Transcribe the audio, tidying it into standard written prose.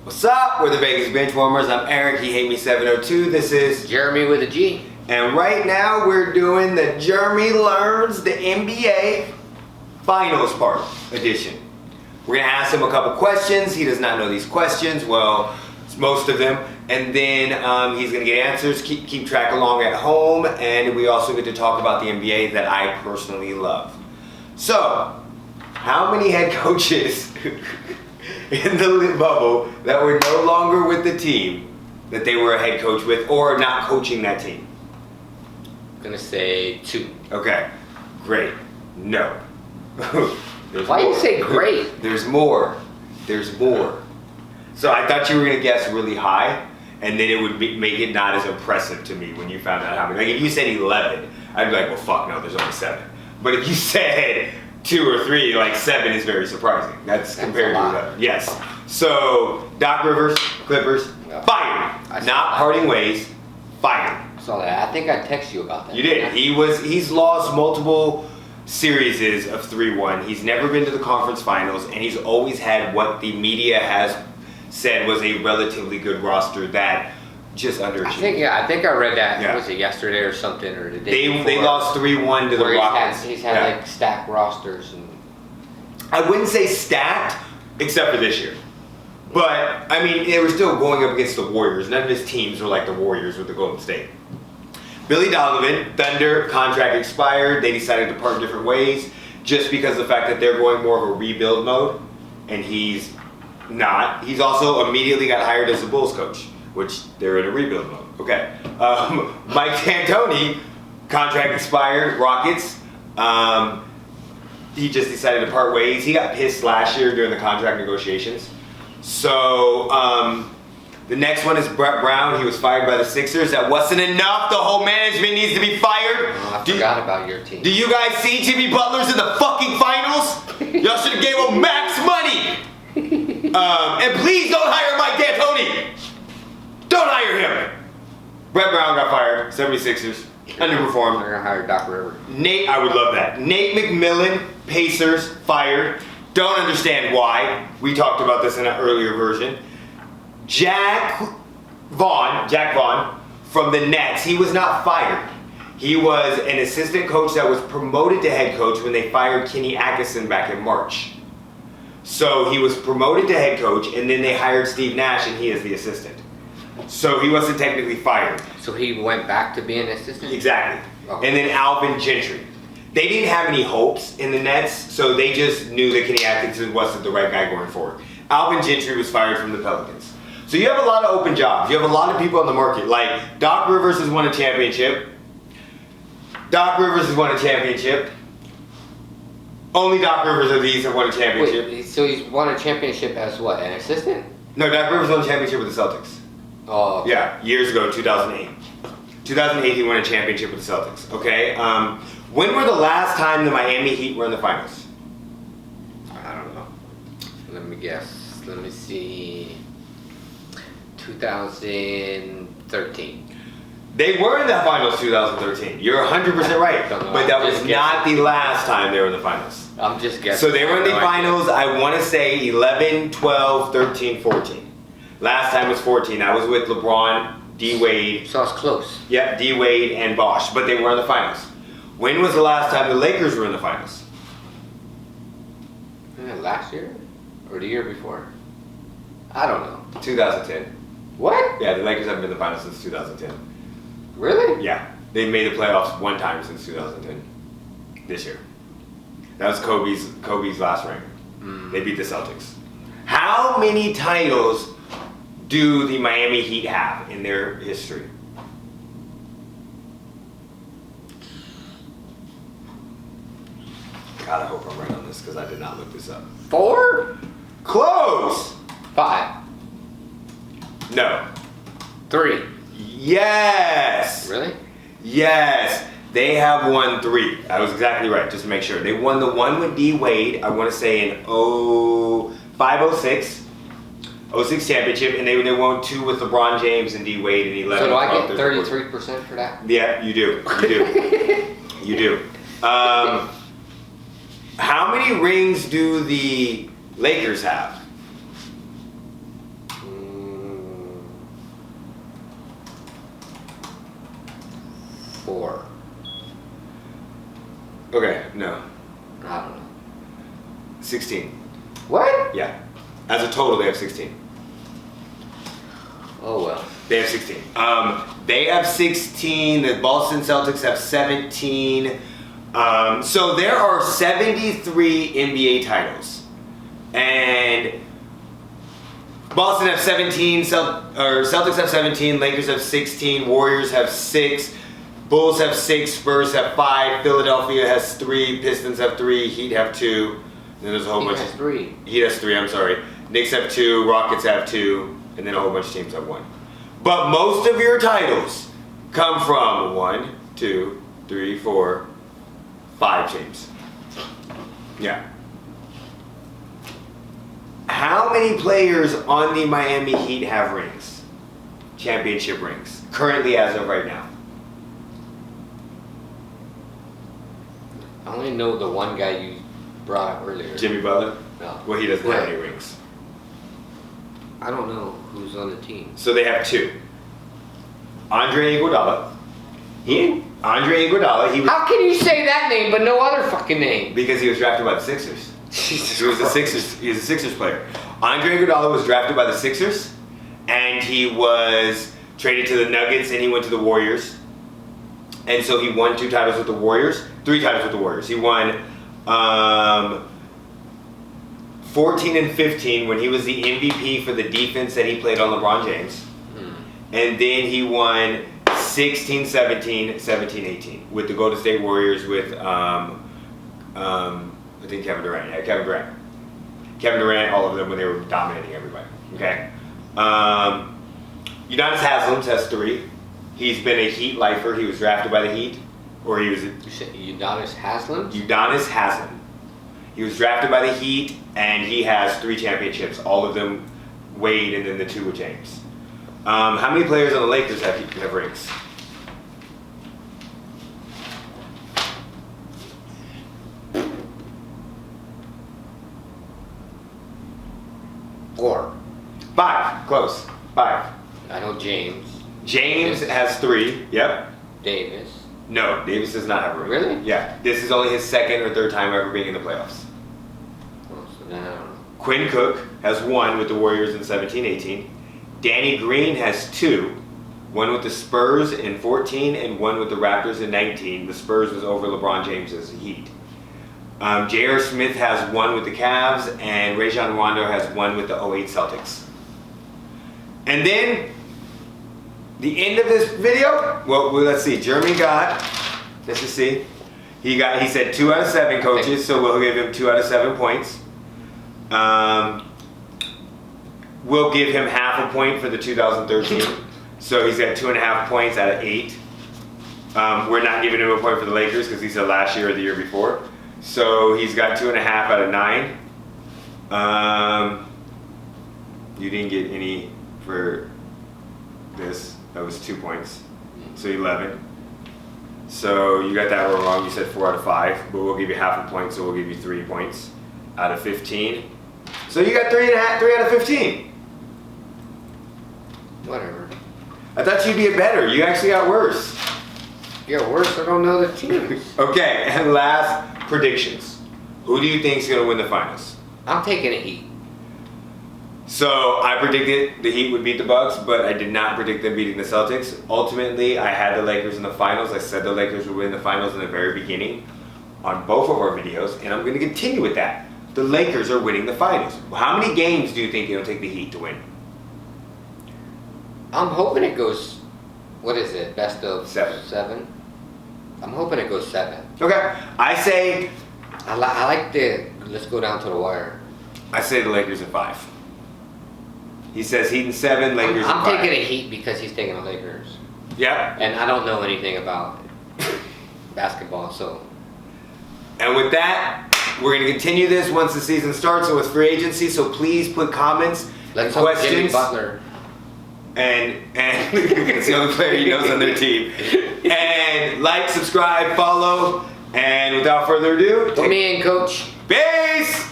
What's up? We're the Vegas Benchwarmers. I'm Eric, he hate me 702. This is Jeremy with a G. And right now we're doing the Geremy Learns the NBA Finals Part edition. We're gonna ask him a couple questions. He does not know these questions. Well, it's most of them. And then he's gonna get answers. Keep track along at home. And we also get to talk about the NBA that I personally love. So, how many head coaches in the bubble that were no longer with the team that they were a head coach with or not coaching that team? I'm gonna say 2. Okay, great. No. Why you say great? There's more. There's more. So I thought you were gonna guess really high, and then it would make it not as impressive to me when you found out how many. Like if you said 11, I'd be like, well, fuck no, there's only 7. But if you said 2 or 3, like 7 is very surprising. That's compared to 11. Yes. So Doc Rivers, Clippers, fired. Not parting ways, fired. Saw that. I think I texted you about that. You did. He's lost multiple series of 3-1. He's never been to the conference finals, and he's always had what the media has said was a relatively good roster that just underachieved. I think I read that. Yeah. Was it yesterday or something, or the day before? They lost 3-1 to the Rockets. He's had like stacked rosters, and I wouldn't say stacked, except for this year. But I mean, they were still going up against the Warriors. None of his teams were like the Warriors with the Golden State. Billy Donovan, Thunder, contract expired. They decided to part different ways just because of the fact that they're going more of a rebuild mode, and he's not. He's also immediately got hired as the Bulls coach, which they're in a rebuild mode. Okay. Mike D'Antoni, contract expired, Rockets. He just decided to part ways. He got pissed last year during the contract negotiations. So the next one is Brett Brown. He was fired by the Sixers. That wasn't enough. The whole management needs to be fired. Oh, I forgot about your team. Do you guys see Jimmy Butler's in the fucking finals? Y'all should have gave him max money. And please don't hire Mike D'Antoni. Don't hire him. Brett Brown got fired. 76ers. Underperformed. They're gonna hire Doc Rivers. I would love that. Nate McMillan, Pacers, fired. Don't understand why. We talked about this in an earlier version. Jack Vaughn from the Nets. He was not fired. He was an assistant coach that was promoted to head coach when they fired Kenny Atkinson back in March. So he was promoted to head coach, and then they hired Steve Nash, and he is the assistant. So he wasn't technically fired. So he went back to being an assistant? Exactly. Okay. And then Alvin Gentry. They didn't have any hopes in the Nets, so they just knew that Kenny Atkinson wasn't the right guy going forward. Alvin Gentry was fired from the Pelicans. So you have a lot of open jobs. You have a lot of people on the market. Like, Doc Rivers has won a championship. Only Doc Rivers of these have won a championship. Wait, so he's won a championship as what, an assistant? No, Doc Rivers won a championship with the Celtics. Oh. Okay. Yeah, years ago, 2008. 2008, he won a championship with the Celtics, okay? When were the last time the Miami Heat were in the finals? I don't know. Let me guess. Let me see. 2013. They were in the finals 2013. You're 100% right. But that was not the last time they were in the finals. I'm just guessing. So they were in the finals, I want to say 11, 12, 13, 14. Last time was 14. That was with LeBron, D-Wade. So it's close. Yep, D-Wade and Bosh. But they were in the finals. When was the last time the Lakers were in the finals? Last year? Or the year before? I don't know. 2010. What? Yeah, the Lakers haven't been in the finals since 2010. Really? Yeah. They made the playoffs one time since 2010. This year. That was Kobe's last ring. They beat the Celtics. How many titles do the Miami Heat have in their history? God, I hope I'm right on this because I did not look this up. 4? Close! 5. No. 3. Yes! Really? Yes. They have won 3. I was exactly right, just to make sure. They won the one with D-Wade, I want to say in 05-06. 06 championship, and they won 2 with LeBron James and D-Wade in 11. So do I get 33% for that? Yeah, you do. You do. You do. How many rings do the Lakers have? 4. Okay, no. I don't know. 16. What? Yeah. As a total, they have 16. Oh well. They have 16. They have 16. The Boston Celtics have 17. So there are 73 NBA titles. And Boston have 17, Celtics have 17, Lakers have 16, Warriors have 6, Bulls have 6, Spurs have 5, Philadelphia has 3, Pistons have 3, Heat have 2. Then there's a whole bunch. Has 3. Heat has 3. I'm sorry. Knicks have 2, Rockets have 2, and then a whole bunch of teams have 1. But most of your titles come from 1, 2, 3, 4, 5 teams. Yeah. How many players on the Miami Heat have rings? Championship rings. Currently, as of right now. I only know the one guy you brought up earlier. Jimmy Butler? No. Well, he doesn't have any rings. I don't know who's on the team. So they have 2. Andre Iguodala. Andre Iguodala. He was, How can you say that name but no other fucking name? because he was drafted by the Sixers. Jesus He was a Christ. Sixers. He was a Sixers player. Andre Iguodala was drafted by the Sixers, and he was traded to the Nuggets, and he went to the Warriors. And so he won 2 titles with the Warriors, 3 titles with the Warriors. He won 14 and 15 when he was the MVP for the defense that he played on LeBron James. And then he won 16, 17, 17, 18 with the Golden State Warriors with I think Kevin Durant. Yeah, Kevin Durant, all of them when they were dominating everybody. Okay. Udonis Haslem has 3. He's been a Heat lifer. He was drafted by the Heat, or he was. You said Udonis Haslem? Udonis Haslem. He was drafted by the Heat, and he has 3 championships. All of them Wade, and then the 2 with James. How many players on the Lakers have rings? Four. 5. Close. 5. I know James. James has 3. Yep. Davis. No, Davis does not have a ring. Really? Yeah. This is only his 2nd or 3rd time ever being in the playoffs. Oh, so then I don't know. Quinn Cook has 1 with the Warriors in 17-18. Danny Green has 2. 1 with the Spurs in 14 and 1 with the Raptors in 19. The Spurs was over LeBron James's Heat. J.R. Smith has 1 with the Cavs, and Rajon Rondo has 1 with the 08 Celtics. And then, the end of this video, well let's see, Geremy got, let's just see, he said 2 out of 7 coaches, so we'll give him 2 out of 7 points. We'll give him half a point for the 2013, so he's got 2.5 points out of 8. We're not giving him a point for the Lakers because he said last year or the year before. So he's got 2.5 out of 9. You didn't get any for this. That was 2 points. So 11. So you got that one wrong. You said 4 out of 5, but we'll give you half a point, so we'll give you 3 points out of 15. So you got 3 out of 15. Whatever. I thought you'd get better. You actually got worse. Yeah, worse, I don't know the teams. Okay, and last predictions. Who do you think is going to win the finals? I'm taking a Heat. So I predicted the Heat would beat the Bucks, but I did not predict them beating the Celtics. Ultimately, I had the Lakers in the finals. I said the Lakers would win the finals in the very beginning on both of our videos, and I'm going to continue with that. The Lakers are winning the finals. How many games do you think it'll take the Heat to win? I'm hoping it goes, what is it, best of 7. 7? I'm hoping it goes 7. Okay, I say I like the, let's go down to the wire. the Lakers in 5. He says Heat in 7, Lakers in 5. I'm taking a Heat because he's taking the Lakers. Yep. And I don't know anything about basketball, so. And with that, we're going to continue this once the season starts with free agency. So please put comments Let's and hope Jimmy questions. Butler. And it's the only player he knows on their team. And like, subscribe, follow. And without further ado, Put me in, coach. peace!